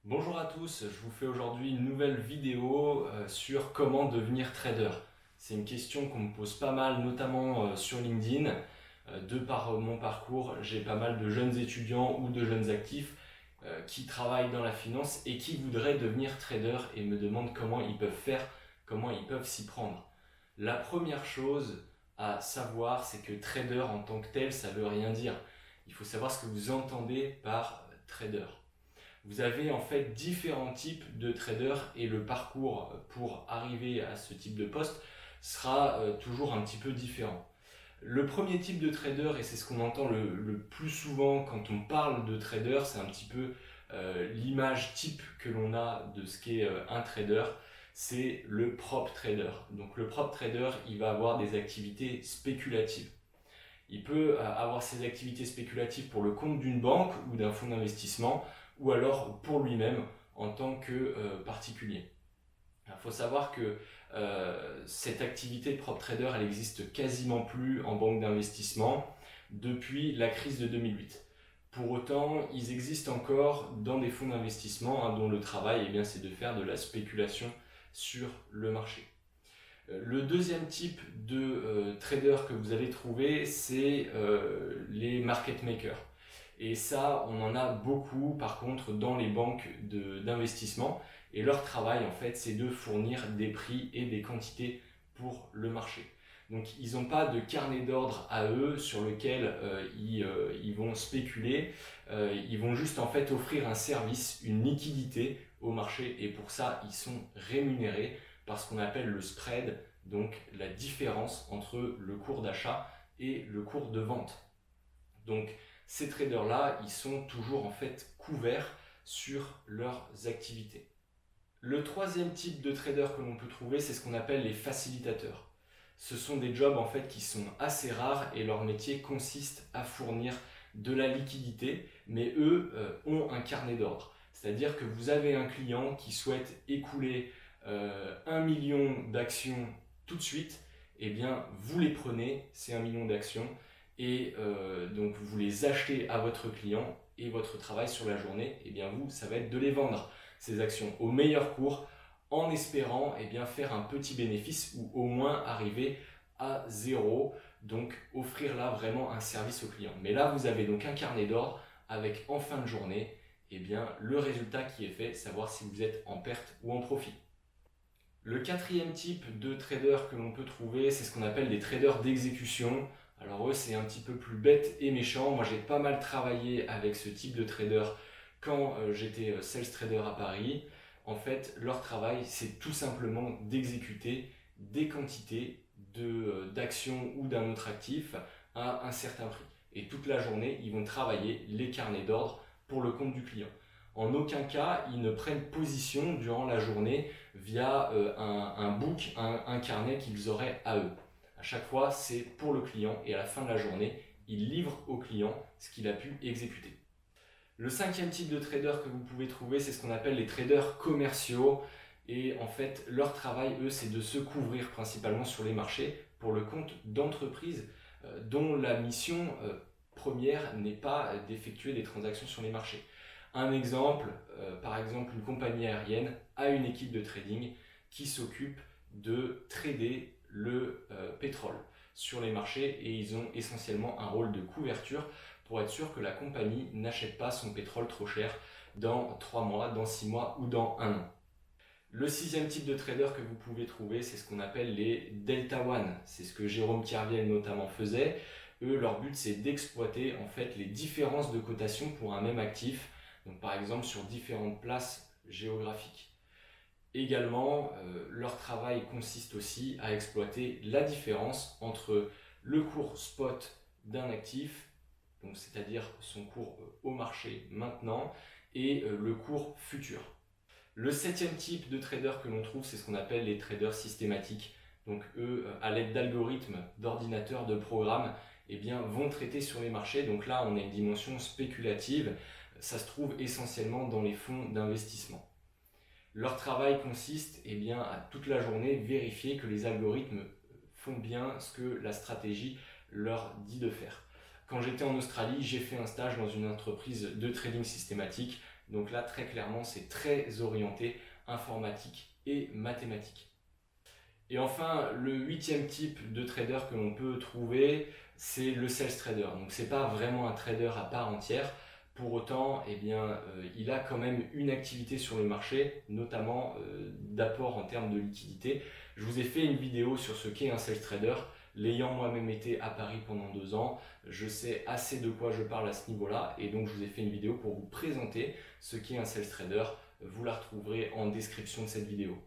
Bonjour à tous, je vous fais aujourd'hui une nouvelle vidéo sur comment devenir trader. C'est une question qu'on me pose pas mal, notamment sur LinkedIn. De par mon parcours, j'ai pas mal de jeunes étudiants ou de jeunes actifs qui travaillent dans la finance et qui voudraient devenir trader et me demandent comment ils peuvent faire, comment ils peuvent s'y prendre. La première chose à savoir, c'est que trader en tant que tel, ça veut rien dire. Il faut savoir ce que vous entendez par trader. Vous avez en fait différents types de traders et le parcours pour arriver à ce type de poste sera toujours un petit peu différent. Le premier type de trader, et c'est ce qu'on entend le plus souvent quand on parle de trader, c'est un petit peu l'image type que l'on a de ce qu'est un trader, c'est le prop trader. Donc le prop trader, il va avoir des activités spéculatives. Il peut avoir ses activités spéculatives pour le compte d'une banque ou d'un fonds d'investissement, ou alors pour lui-même en tant que particulier. Il faut savoir que cette activité de prop trader, elle existe quasiment plus en banque d'investissement depuis la crise de 2008. Pour autant, ils existent encore dans des fonds d'investissement dont le travail, c'est de faire de la spéculation sur le marché. Le deuxième type de trader que vous allez trouver, c'est les market makers. Et ça, on en a beaucoup par contre dans les banques d'investissement. Et leur travail, en fait, c'est de fournir des prix et des quantités pour le marché. Donc, ils n'ont pas de carnet d'ordre à eux sur lequel ils vont spéculer. Ils vont juste en fait offrir un service, une liquidité au marché. Et pour ça, ils sont rémunérés par ce qu'on appelle le spread, donc la différence entre le cours d'achat et le cours de vente. Donc ces traders-là, ils sont toujours en fait couverts sur leurs activités. Le troisième type de trader que l'on peut trouver, c'est ce qu'on appelle les facilitateurs. Ce sont des jobs en fait qui sont assez rares et leur métier consiste à fournir de la liquidité, mais eux ont un carnet d'ordre. C'est-à-dire que vous avez un client qui souhaite écouler 1 million d'actions tout de suite, et bien vous les prenez, ces 1 million d'actions, et donc vous les achetez à votre client, et votre travail sur la journée, et bien vous, ça va être de les vendre, ces actions, au meilleur cours, en espérant faire un petit bénéfice ou au moins arriver à zéro, donc offrir là vraiment un service au client. Mais là, vous avez donc un carnet d'ordre avec en fin de journée le résultat qui est fait, savoir si vous êtes en perte ou en profit. Le quatrième type de trader que l'on peut trouver, c'est ce qu'on appelle des traders d'exécution. Alors eux, c'est un petit peu plus bête et méchant. Moi, j'ai pas mal travaillé avec ce type de trader quand j'étais sales trader à Paris. En fait, leur travail, c'est tout simplement d'exécuter des quantités d'actions ou d'un autre actif à un certain prix. Et toute la journée, ils vont travailler les carnets d'ordre pour le compte du client. En aucun cas, ils ne prennent position durant la journée via un book, un carnet qu'ils auraient à eux. À chaque fois, c'est pour le client et à la fin de la journée, ils livrent au client ce qu'il a pu exécuter. Le cinquième type de trader que vous pouvez trouver, c'est ce qu'on appelle les traders commerciaux. Et en fait, leur travail, eux, c'est de se couvrir principalement sur les marchés pour le compte d'entreprises dont la mission première n'est pas d'effectuer des transactions sur les marchés. Un exemple, par exemple, une compagnie aérienne a une équipe de trading qui s'occupe de trader le pétrole sur les marchés et ils ont essentiellement un rôle de couverture pour être sûr que la compagnie n'achète pas son pétrole trop cher dans 3 mois, dans 6 mois ou dans 1 an. Le sixième type de trader que vous pouvez trouver, c'est ce qu'on appelle les Delta One. C'est ce que Jérôme Kerviel notamment faisait. Eux, leur but, c'est d'exploiter en fait les différences de cotation pour un même actif, donc par exemple sur différentes places géographiques. Également, leur travail consiste aussi à exploiter la différence entre le cours spot d'un actif, donc c'est-à-dire son cours au marché maintenant, et le cours futur. Le septième type de trader que l'on trouve, c'est ce qu'on appelle les traders systématiques. Donc eux, à l'aide d'algorithmes, d'ordinateurs, de programmes, vont traiter sur les marchés. Donc là, on a une dimension spéculative. Ça se trouve essentiellement dans les fonds d'investissement. Leur travail consiste à toute la journée vérifier que les algorithmes font bien ce que la stratégie leur dit de faire. Quand j'étais en Australie, j'ai fait un stage dans une entreprise de trading systématique. Donc là, très clairement, c'est très orienté informatique et mathématique. Et enfin, le 8e type de trader que l'on peut trouver, c'est le sales trader. Donc c'est pas vraiment un trader à part entière. Pour autant, il a quand même une activité sur le marché, notamment d'apport en termes de liquidité. Je vous ai fait une vidéo sur ce qu'est un sales trader. L'ayant moi-même été à Paris pendant 2 ans, je sais assez de quoi je parle à ce niveau-là. Et donc je vous ai fait une vidéo pour vous présenter ce qu'est un sales trader. Vous la retrouverez en description de cette vidéo.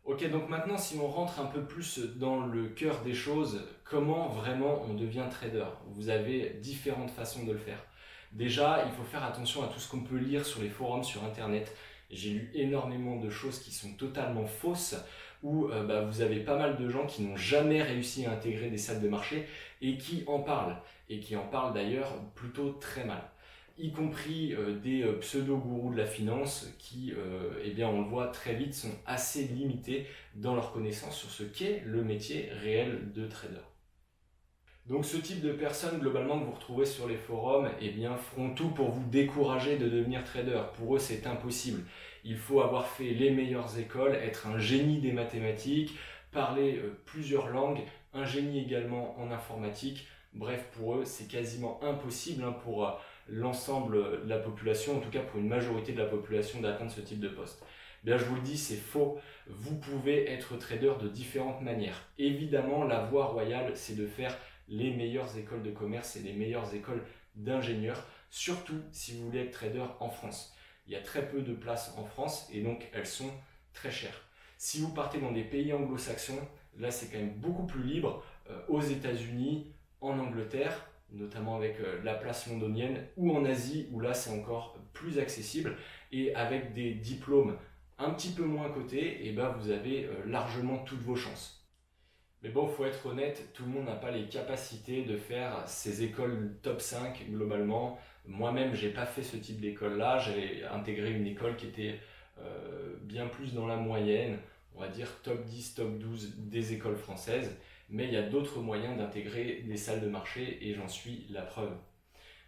Ok, donc maintenant, si on rentre un peu plus dans le cœur des choses, comment vraiment on devient trader? Vous avez différentes façons de le faire. Déjà, il faut faire attention à tout ce qu'on peut lire sur les forums sur Internet. J'ai lu énormément de choses qui sont totalement fausses, où vous avez pas mal de gens qui n'ont jamais réussi à intégrer des salles de marché et qui en parlent d'ailleurs plutôt très mal, y compris des pseudo-gourous de la finance qui, on le voit très vite, sont assez limités dans leur connaissance sur ce qu'est le métier réel de trader. Donc ce type de personnes globalement que vous retrouvez sur les forums feront tout pour vous décourager de devenir trader. Pour eux, c'est impossible. Il faut avoir fait les meilleures écoles, être un génie des mathématiques, parler plusieurs langues, un génie également en informatique. Bref, pour eux, c'est quasiment impossible pour l'ensemble de la population, en tout cas pour une majorité de la population, d'atteindre ce type de poste. Bien, je vous le dis, c'est faux. Vous pouvez être trader de différentes manières. Évidemment, la voie royale, c'est de faire les meilleures écoles de commerce et les meilleures écoles d'ingénieurs, surtout si vous voulez être trader en France. Il y a très peu de places en France et donc elles sont très chères. Si vous partez dans des pays anglo-saxons, là c'est quand même beaucoup plus libre, aux États-Unis, en Angleterre, notamment avec la place londonienne, ou en Asie où là c'est encore plus accessible et avec des diplômes un petit peu moins cotés, vous avez largement toutes vos chances. Mais bon, il faut être honnête, tout le monde n'a pas les capacités de faire ces écoles top 5 globalement. Moi-même, j'ai pas fait ce type d'école-là. J'ai intégré une école qui était bien plus dans la moyenne, on va dire top 10, top 12 des écoles françaises. Mais il y a d'autres moyens d'intégrer des salles de marché et j'en suis la preuve.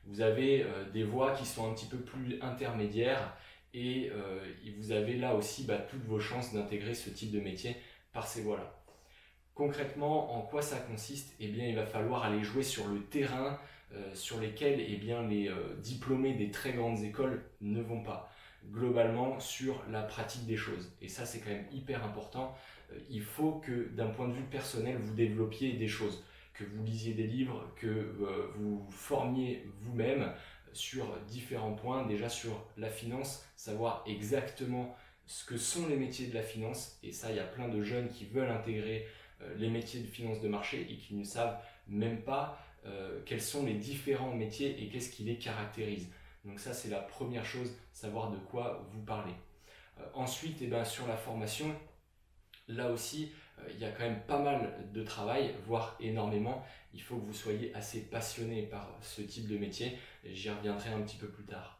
Vous avez des voies qui sont un petit peu plus intermédiaires et vous avez là aussi toutes vos chances d'intégrer ce type de métier par ces voies-là. Concrètement, en quoi ça consiste? Il va falloir aller jouer sur le terrain sur lesquels les diplômés des très grandes écoles ne vont pas. Globalement, sur la pratique des choses. Et ça, c'est quand même hyper important. Il faut que d'un point de vue personnel, vous développiez des choses, que vous lisiez des livres, que vous formiez vous-même sur différents points. Déjà sur la finance, savoir exactement ce que sont les métiers de la finance. Et ça, il y a plein de jeunes qui veulent intégrer les métiers de finance de marché et qui ne savent même pas quels sont les différents métiers et qu'est-ce qui les caractérise. Donc ça, c'est la première chose, savoir de quoi vous parlez. Ensuite, sur la formation, là aussi, il y a quand même pas mal de travail, voire énormément. Il faut que vous soyez assez passionné par ce type de métier et j'y reviendrai un petit peu plus tard.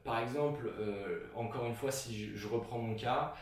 Par exemple, encore une fois, si je reprends mon cas,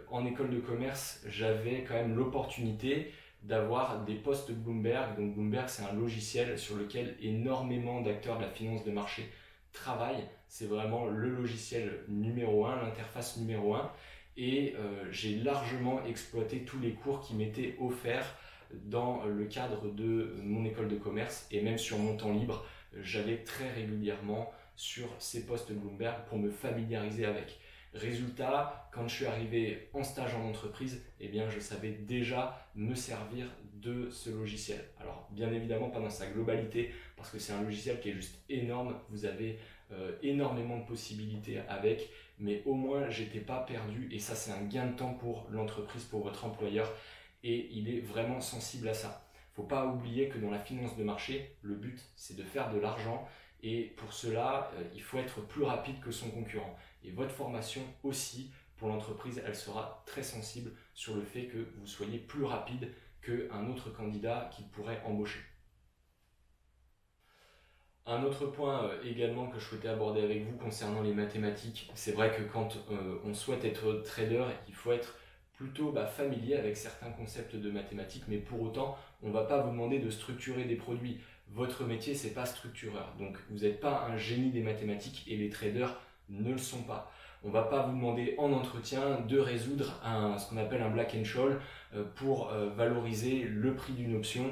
en école de commerce, j'avais quand même l'opportunité d'avoir des postes Bloomberg. Donc Bloomberg, c'est un logiciel sur lequel énormément d'acteurs de la finance de marché travaillent. C'est vraiment le logiciel numéro 1, l'interface numéro 1. Et j'ai largement exploité tous les cours qui m'étaient offerts dans le cadre de mon école de commerce. Et même sur mon temps libre, j'allais très régulièrement sur ces postes Bloomberg pour me familiariser avec. Résultat, quand je suis arrivé en stage en entreprise, je savais déjà me servir de ce logiciel. Alors bien évidemment pas dans sa globalité, parce que c'est un logiciel qui est juste énorme, vous avez énormément de possibilités avec, mais au moins j'étais pas perdu et ça c'est un gain de temps pour l'entreprise, pour votre employeur et il est vraiment sensible à ça. Faut pas oublier que dans la finance de marché, le but c'est de faire de l'argent et pour cela, il faut être plus rapide que son concurrent. Et votre formation aussi, pour l'entreprise, elle sera très sensible sur le fait que vous soyez plus rapide qu'un autre candidat qui pourrait embaucher. Un autre point également que je souhaitais aborder avec vous concernant les mathématiques, c'est vrai que quand on souhaite être trader, il faut être plutôt familier avec certains concepts de mathématiques, mais pour autant, on ne va pas vous demander de structurer des produits. Votre métier, c'est pas structureur. Donc, vous n'êtes pas un génie des mathématiques et les traders ne le sont pas. On ne va pas vous demander en entretien de résoudre ce qu'on appelle un black and scholes pour valoriser le prix d'une option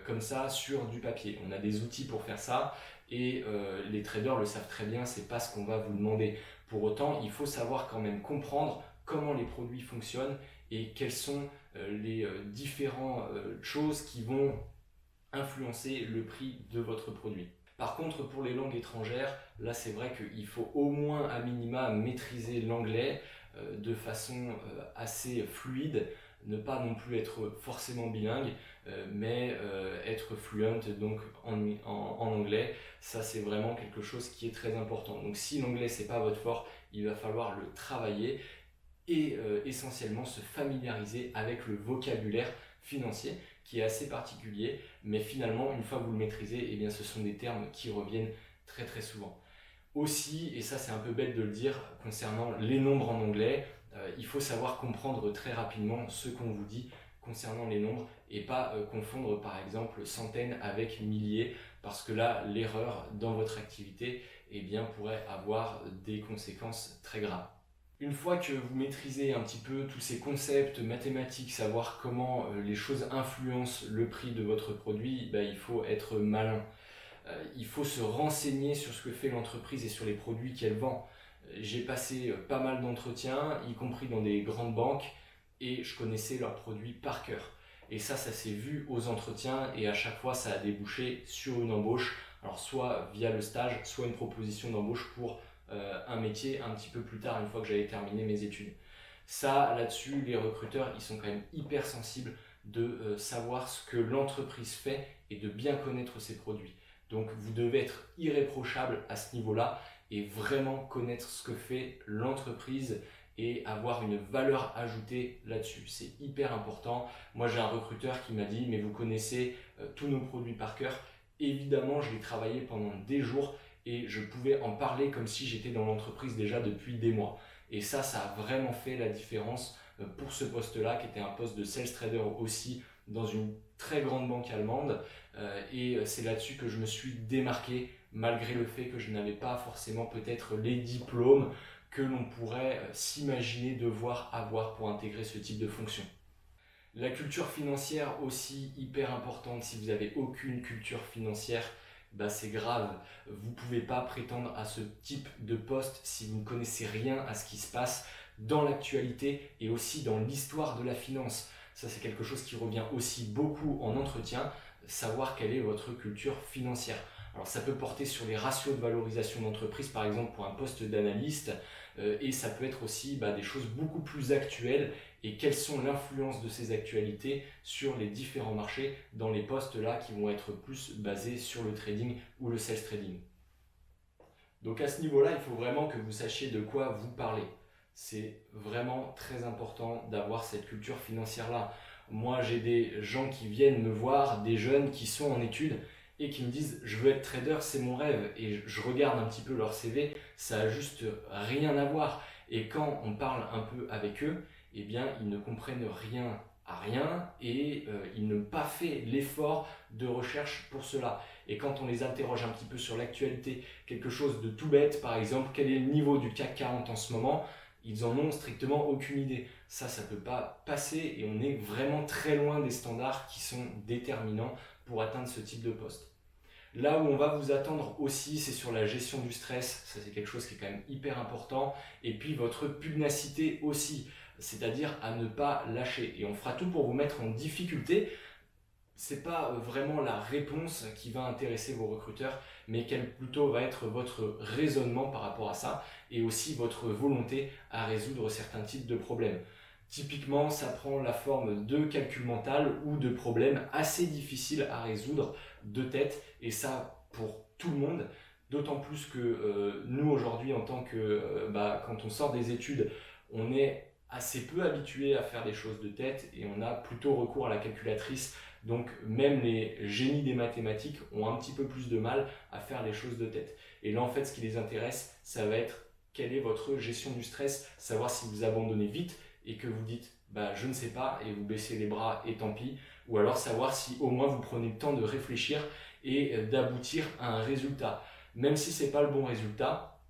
comme ça sur du papier. On a des outils pour faire ça et les traders le savent très bien, c'est pas ce qu'on va vous demander. Pour autant, il faut savoir quand même comprendre comment les produits fonctionnent et quelles sont les différentes choses qui vont influencer le prix de votre produit. Par contre, pour les langues étrangères, là c'est vrai qu'il faut au moins à minima maîtriser l'anglais de façon assez fluide, ne pas non plus être forcément bilingue, mais être fluent donc en anglais. Ça c'est vraiment quelque chose qui est très important. Donc si l'anglais c'est pas votre fort, il va falloir le travailler et essentiellement se familiariser avec le vocabulaire financier qui est assez particulier, mais finalement une fois que vous le maîtrisez, eh bien, ce sont des termes qui reviennent très très souvent. Aussi, et ça c'est un peu bête de le dire, concernant les nombres en anglais, il faut savoir comprendre très rapidement ce qu'on vous dit concernant les nombres et pas confondre par exemple centaines avec milliers, parce que là l'erreur dans votre activité eh bien, pourrait avoir des conséquences très graves. Une fois que vous maîtrisez un petit peu tous ces concepts mathématiques, savoir comment les choses influencent le prix de votre produit, il faut être malin. Il faut se renseigner sur ce que fait l'entreprise et sur les produits qu'elle vend. J'ai passé pas mal d'entretiens, y compris dans des grandes banques, et je connaissais leurs produits par cœur. Et ça s'est vu aux entretiens, et à chaque fois, ça a débouché sur une embauche. Alors soit via le stage, soit une proposition d'embauche pour un métier un petit peu plus tard, une fois que j'avais terminé mes études. Ça, là-dessus, les recruteurs, ils sont quand même hyper sensibles de savoir ce que l'entreprise fait et de bien connaître ses produits. Donc vous devez être irréprochable à ce niveau-là et vraiment connaître ce que fait l'entreprise et avoir une valeur ajoutée là-dessus. C'est hyper important. Moi, j'ai un recruteur qui m'a dit « mais vous connaissez tous nos produits par cœur ». Évidemment, je l'ai travaillé pendant des jours et je pouvais en parler comme si j'étais dans l'entreprise déjà depuis des mois. Et ça a vraiment fait la différence pour ce poste-là, qui était un poste de sales trader aussi dans une très grande banque allemande. Et c'est là-dessus que je me suis démarqué, malgré le fait que je n'avais pas forcément peut-être les diplômes que l'on pourrait s'imaginer devoir avoir pour intégrer ce type de fonction. La culture financière aussi hyper importante. Si vous n'avez aucune culture financière, c'est grave. Vous ne pouvez pas prétendre à ce type de poste si vous ne connaissez rien à ce qui se passe dans l'actualité et aussi dans l'histoire de la finance. Ça, c'est quelque chose qui revient aussi beaucoup en entretien, savoir quelle est votre culture financière. Alors ça peut porter sur les ratios de valorisation d'entreprise, par exemple pour un poste d'analyste, et ça peut être aussi des choses beaucoup plus actuelles et quelles sont l'influence de ces actualités sur les différents marchés dans les postes là qui vont être plus basés sur le trading ou le sales trading. Donc à ce niveau-là, il faut vraiment que vous sachiez de quoi vous parlez. C'est vraiment très important d'avoir cette culture financière-là. Moi, j'ai des gens qui viennent me voir, des jeunes qui sont en études et qui me disent « je veux être trader, c'est mon rêve ». Et je regarde un petit peu leur CV, ça n'a juste rien à voir. Et quand on parle un peu avec eux, eh bien, ils ne comprennent rien à rien et ils n'ont pas fait l'effort de recherche pour cela. Et quand on les interroge un petit peu sur l'actualité, quelque chose de tout bête, par exemple, quel est le niveau du CAC 40 en ce moment, ils en ont strictement aucune idée. Ça ne peut pas passer et on est vraiment très loin des standards qui sont déterminants pour atteindre ce type de poste. Là où on va vous attendre aussi, c'est sur la gestion du stress. Ça, c'est quelque chose qui est quand même hyper important. Et puis votre pugnacité aussi, c'est-à-dire à ne pas lâcher. Et on fera tout pour vous mettre en difficulté. C'est pas vraiment la réponse qui va intéresser vos recruteurs, mais quel plutôt va être votre raisonnement par rapport à ça et aussi votre volonté à résoudre certains types de problèmes. Typiquement, ça prend la forme de calcul mental ou de problèmes assez difficiles à résoudre de tête, et ça pour tout le monde, d'autant plus que nous aujourd'hui en tant que quand on sort des études, on est assez peu habitué à faire des choses de tête et on a plutôt recours à la calculatrice. Donc même les génies des mathématiques ont un petit peu plus de mal à faire les choses de tête. Et là en fait ce qui les intéresse, ça va être quelle est votre gestion du stress, savoir si vous abandonnez vite et que vous dites je ne sais pas et vous baissez les bras et tant pis, ou alors savoir si au moins vous prenez le temps de réfléchir et d'aboutir à un résultat. Même si ce n'est pas le bon résultat,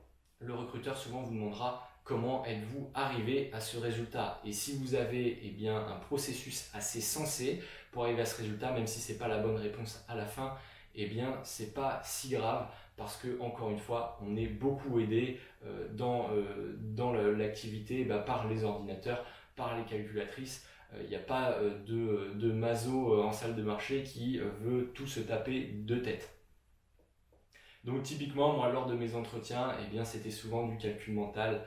le recruteur souvent vous demandera comment êtes-vous arrivé à ce résultat. Et si vous avez un processus assez sensé pour arriver à ce résultat, même si ce n'est pas la bonne réponse à la fin, ce n'est pas si grave parce que, encore une fois, on est beaucoup aidé dans l'activité par les ordinateurs, par les calculatrices. Il n'y a pas de maso en salle de marché qui veut tout se taper de tête. Donc typiquement, moi lors de mes entretiens, c'était souvent du calcul mental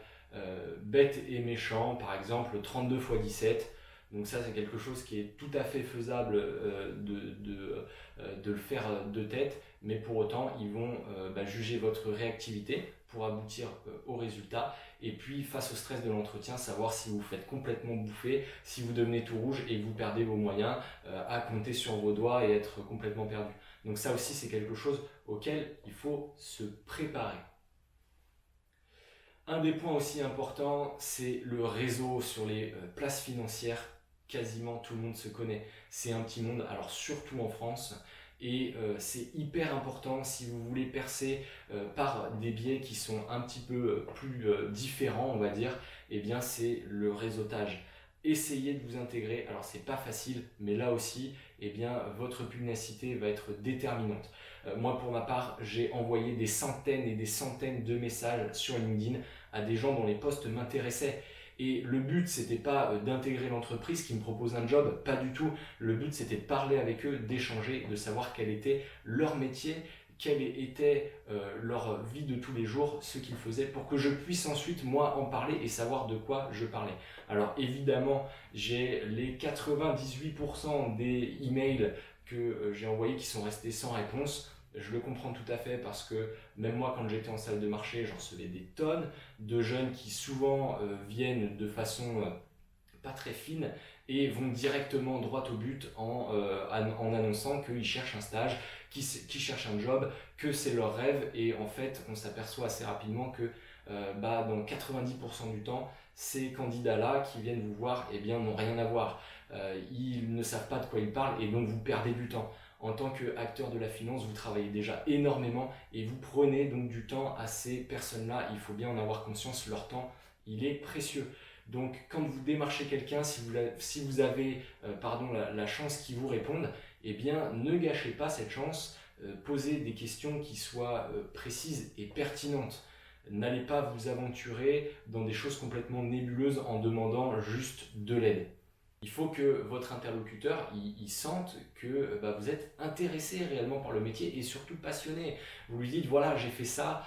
bête et méchant, par exemple 32 x 17. Donc ça c'est quelque chose qui est tout à fait faisable de le faire de tête, mais pour autant ils vont juger votre réactivité pour aboutir au résultat, et puis face au stress de l'entretien, savoir si vous faites complètement bouffer, si vous devenez tout rouge et que vous perdez vos moyens à compter sur vos doigts et être complètement perdu. Donc ça aussi c'est quelque chose auquel il faut se préparer. Un des points aussi importants, c'est le réseau sur les places financières. Quasiment tout le monde se connaît. C'est un petit monde, alors surtout en France. Et c'est hyper important si vous voulez percer par des biais qui sont un petit peu plus différents, on va dire, c'est le réseautage. Essayez de vous intégrer. Alors c'est pas facile, mais là aussi, votre pugnacité va être déterminante. Moi pour ma part, j'ai envoyé des centaines et des centaines de messages sur LinkedIn à des gens dont les postes m'intéressaient. Et le but, c'était pas d'intégrer l'entreprise qui me propose un job, pas du tout. Le but, c'était de parler avec eux, d'échanger, de savoir quel était leur métier, quelle était leur vie de tous les jours, ce qu'ils faisaient, pour que je puisse ensuite, moi, en parler et savoir de quoi je parlais. Alors évidemment, j'ai les 98% des emails que j'ai envoyés qui sont restés sans réponse. Je le comprends tout à fait parce que même moi, quand j'étais en salle de marché, j'en recevais des tonnes de jeunes qui souvent viennent de façon pas très fine et vont directement droit au but en annonçant qu'ils cherchent un stage, qu'ils cherchent un job, que c'est leur rêve. Et en fait, on s'aperçoit assez rapidement que dans 90% du temps, ces candidats-là qui viennent vous voir n'ont rien à voir. Ils ne savent pas de quoi ils parlent et donc vous perdez du temps. En tant qu'acteur de la finance, vous travaillez déjà énormément et vous prenez donc du temps à ces personnes-là. Il faut bien en avoir conscience, leur temps, il est précieux. Donc quand vous démarchez quelqu'un, si vous avez la chance qu'il vous réponde, ne gâchez pas cette chance. Posez des questions qui soient précises et pertinentes. N'allez pas vous aventurer dans des choses complètement nébuleuses en demandant juste de l'aide. Il faut que votre interlocuteur il sente que vous êtes intéressé réellement par le métier et surtout passionné. Vous lui dites voilà, j'ai fait ça,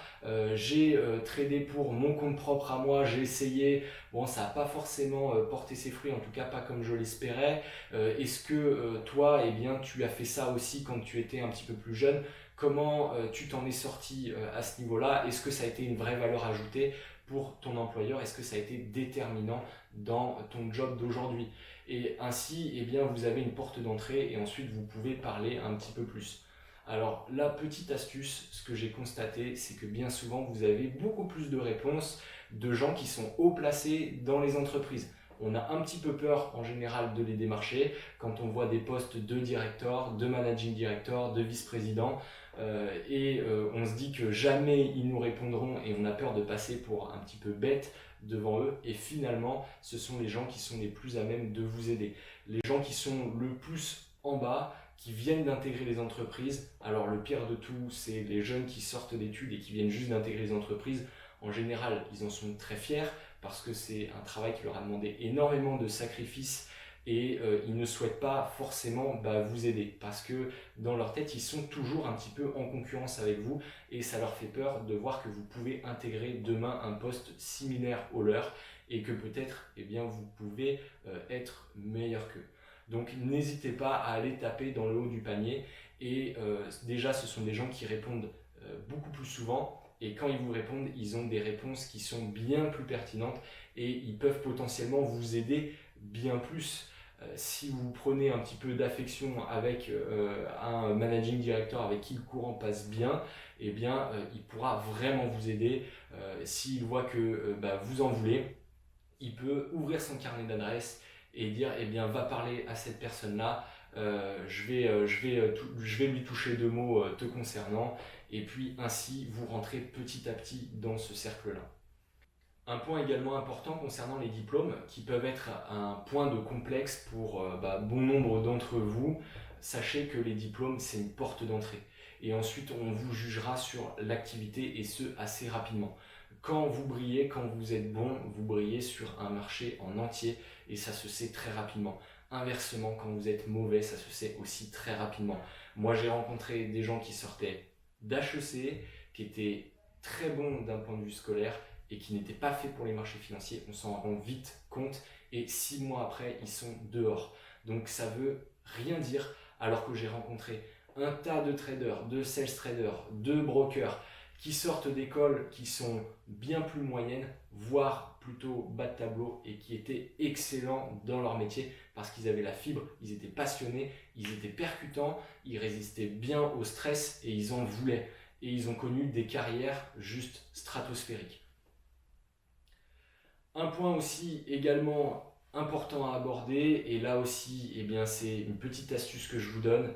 j'ai tradé pour mon compte propre à moi, j'ai essayé, bon ça n'a pas forcément porté ses fruits, en tout cas pas comme je l'espérais. Est-ce que toi tu as fait ça aussi quand tu étais un petit peu plus jeune? Comment tu t'en es sorti à ce niveau-là? Est-ce que ça a été une vraie valeur ajoutée pour ton employeur? Est-ce que ça a été déterminant dans ton job d'aujourd'hui? Et ainsi, vous avez une porte d'entrée et ensuite vous pouvez parler un petit peu plus. Alors, la petite astuce, ce que j'ai constaté, c'est que bien souvent, vous avez beaucoup plus de réponses de gens qui sont haut placés dans les entreprises. On a un petit peu peur en général de les démarcher quand on voit des postes de directeur, de managing director, de vice-président on se dit que jamais ils nous répondront et on a peur de passer pour un petit peu bête devant eux, et finalement ce sont les gens qui sont les plus à même de vous aider, les gens qui sont le plus en bas, qui viennent d'intégrer les entreprises. Alors le pire de tout, c'est les jeunes qui sortent d'études et qui viennent juste d'intégrer les entreprises. En général, ils en sont très fiers parce que c'est un travail qui leur a demandé énormément de sacrifices et ils ne souhaitent pas forcément vous aider parce que dans leur tête, ils sont toujours un petit peu en concurrence avec vous et ça leur fait peur de voir que vous pouvez intégrer demain un poste similaire au leur et que peut-être vous pouvez être meilleur qu'eux. Donc n'hésitez pas à aller taper dans le haut du panier et déjà ce sont des gens qui répondent beaucoup plus souvent. Et quand ils vous répondent, ils ont des réponses qui sont bien plus pertinentes et ils peuvent potentiellement vous aider bien plus. Si vous prenez un petit peu d'affection avec un managing director avec qui le courant passe bien, il pourra vraiment vous aider. S'il voit que vous en voulez, il peut ouvrir son carnet d'adresses et dire va parler à cette personne-là, je vais lui toucher 2 mots te concernant, et puis ainsi vous rentrez petit à petit dans ce cercle-là. Un point également important concernant les diplômes, qui peuvent être un point de complexe pour bon nombre d'entre vous. Sachez que les diplômes, c'est une porte d'entrée. Et ensuite, on vous jugera sur l'activité, et ce, assez rapidement. Quand vous brillez, quand vous êtes bon, vous brillez sur un marché en entier, et ça se sait très rapidement. Inversement, quand vous êtes mauvais, ça se sait aussi très rapidement. Moi, j'ai rencontré des gens qui sortaient d'HEC, qui étaient très bons d'un point de vue scolaire, et qui n'étaient pas faits pour les marchés financiers. On s'en rend vite compte, et 6 mois après, ils sont dehors. Donc ça veut rien dire, alors que j'ai rencontré un tas de traders, de sales traders, de brokers qui sortent d'écoles qui sont bien plus moyennes, voire plutôt bas de tableau, et qui étaient excellents dans leur métier parce qu'ils avaient la fibre, ils étaient passionnés, ils étaient percutants, ils résistaient bien au stress et ils en voulaient. Et ils ont connu des carrières juste stratosphériques. Un point aussi également important à aborder, et là aussi c'est une petite astuce que je vous donne.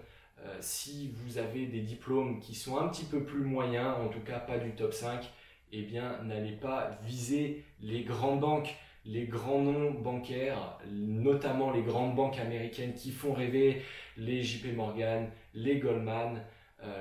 Si vous avez des diplômes qui sont un petit peu plus moyens, en tout cas pas du top 5, n'allez pas viser les grandes banques, les grands noms bancaires, notamment les grandes banques américaines qui font rêver, les JP Morgan, les Goldman,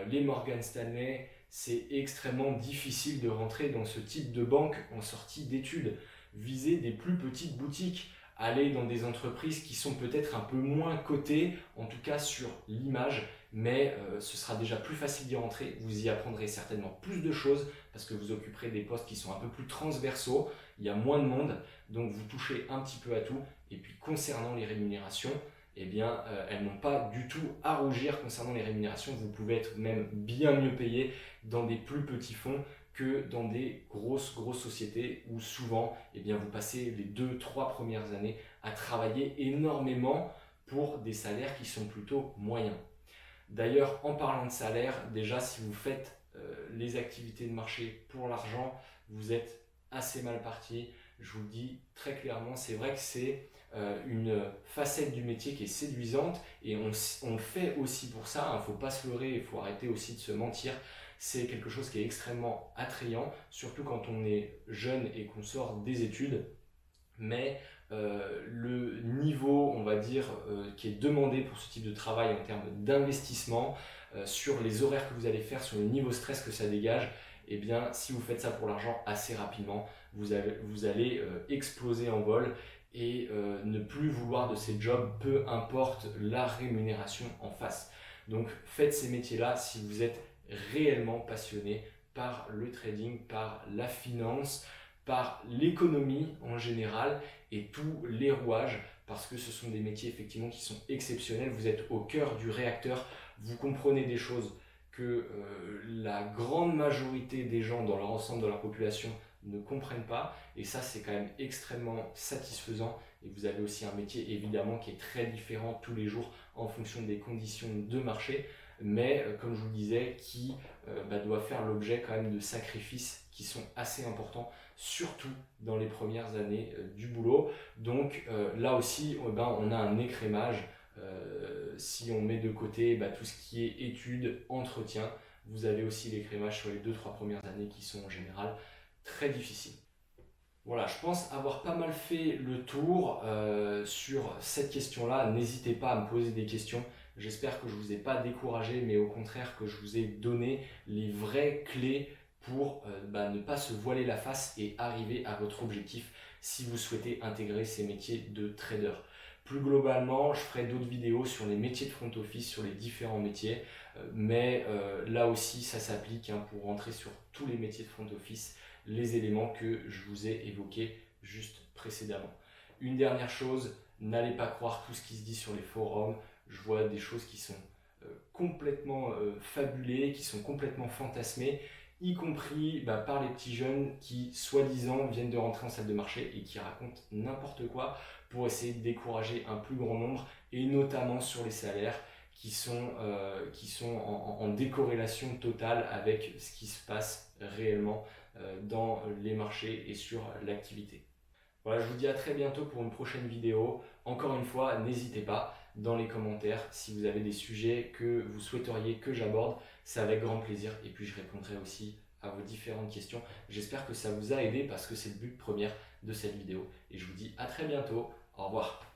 les Morgan Stanley. C'est extrêmement difficile de rentrer dans ce type de banque en sortie d'études. Visez des plus petites boutiques, aller dans des entreprises qui sont peut-être un peu moins cotées, en tout cas sur l'image, mais ce sera déjà plus facile d'y rentrer. Vous y apprendrez certainement plus de choses parce que vous occuperez des postes qui sont un peu plus transversaux, il y a moins de monde, donc vous touchez un petit peu à tout. Et puis concernant les rémunérations, elles n'ont pas du tout à rougir concernant les rémunérations. Vous pouvez être même bien mieux payé dans des plus petits fonds que dans des grosses sociétés où souvent vous passez les 2-3 premières années à travailler énormément pour des salaires qui sont plutôt moyens. D'ailleurs, en parlant de salaire, déjà si vous faites les activités de marché pour l'argent, vous êtes assez mal parti. Je vous le dis très clairement, c'est vrai que c'est une facette du métier qui est séduisante, et on le fait aussi pour ça, il ne faut pas se leurrer, il faut arrêter aussi de se mentir. C'est quelque chose qui est extrêmement attrayant, surtout quand on est jeune et qu'on sort des études. Mais le niveau, on va dire, qui est demandé pour ce type de travail en termes d'investissement, sur les horaires que vous allez faire, sur le niveau stress que ça dégage, si vous faites ça pour l'argent, assez rapidement, vous allez exploser en vol et ne plus vouloir de ces jobs, peu importe la rémunération en face. Donc faites ces métiers-là si vous êtes réellement passionné par le trading, par la finance, par l'économie en général et tous les rouages, parce que ce sont des métiers effectivement qui sont exceptionnels. Vous êtes au cœur du réacteur, vous comprenez des choses que la grande majorité des gens dans leur ensemble, dans leur population, ne comprennent pas, et ça c'est quand même extrêmement satisfaisant. Et vous avez aussi un métier évidemment qui est très différent tous les jours en fonction des conditions de marché, mais comme je vous le disais, qui doit faire l'objet quand même de sacrifices qui sont assez importants, surtout dans les premières années du boulot. Donc là aussi, on a un écrémage. Si on met de côté tout ce qui est études, entretien, vous avez aussi l'écrémage sur les 2-3 premières années qui sont en général très difficiles. Voilà, je pense avoir pas mal fait le tour sur cette question-là. N'hésitez pas à me poser des questions. J'espère que je ne vous ai pas découragé, mais au contraire que je vous ai donné les vraies clés pour ne pas se voiler la face et arriver à votre objectif si vous souhaitez intégrer ces métiers de trader. Plus globalement, je ferai d'autres vidéos sur les métiers de front office, sur les différents métiers, mais là aussi ça s'applique pour rentrer sur tous les métiers de front office, les éléments que je vous ai évoqués juste précédemment. Une dernière chose, n'allez pas croire tout ce qui se dit sur les forums. Je vois des choses qui sont complètement fabulées, qui sont complètement fantasmées, y compris par les petits jeunes qui, soi-disant, viennent de rentrer en salle de marché et qui racontent n'importe quoi pour essayer de décourager un plus grand nombre, et notamment sur les salaires qui sont en décorrélation totale avec ce qui se passe réellement dans les marchés et sur l'activité. Voilà, je vous dis à très bientôt pour une prochaine vidéo. Encore une fois, n'hésitez pas dans les commentaires si vous avez des sujets que vous souhaiteriez que j'aborde. C'est avec grand plaisir et puis je répondrai aussi à vos différentes questions. J'espère que ça vous a aidé parce que c'est le but premier de cette vidéo. Et je vous dis à très bientôt. Au revoir.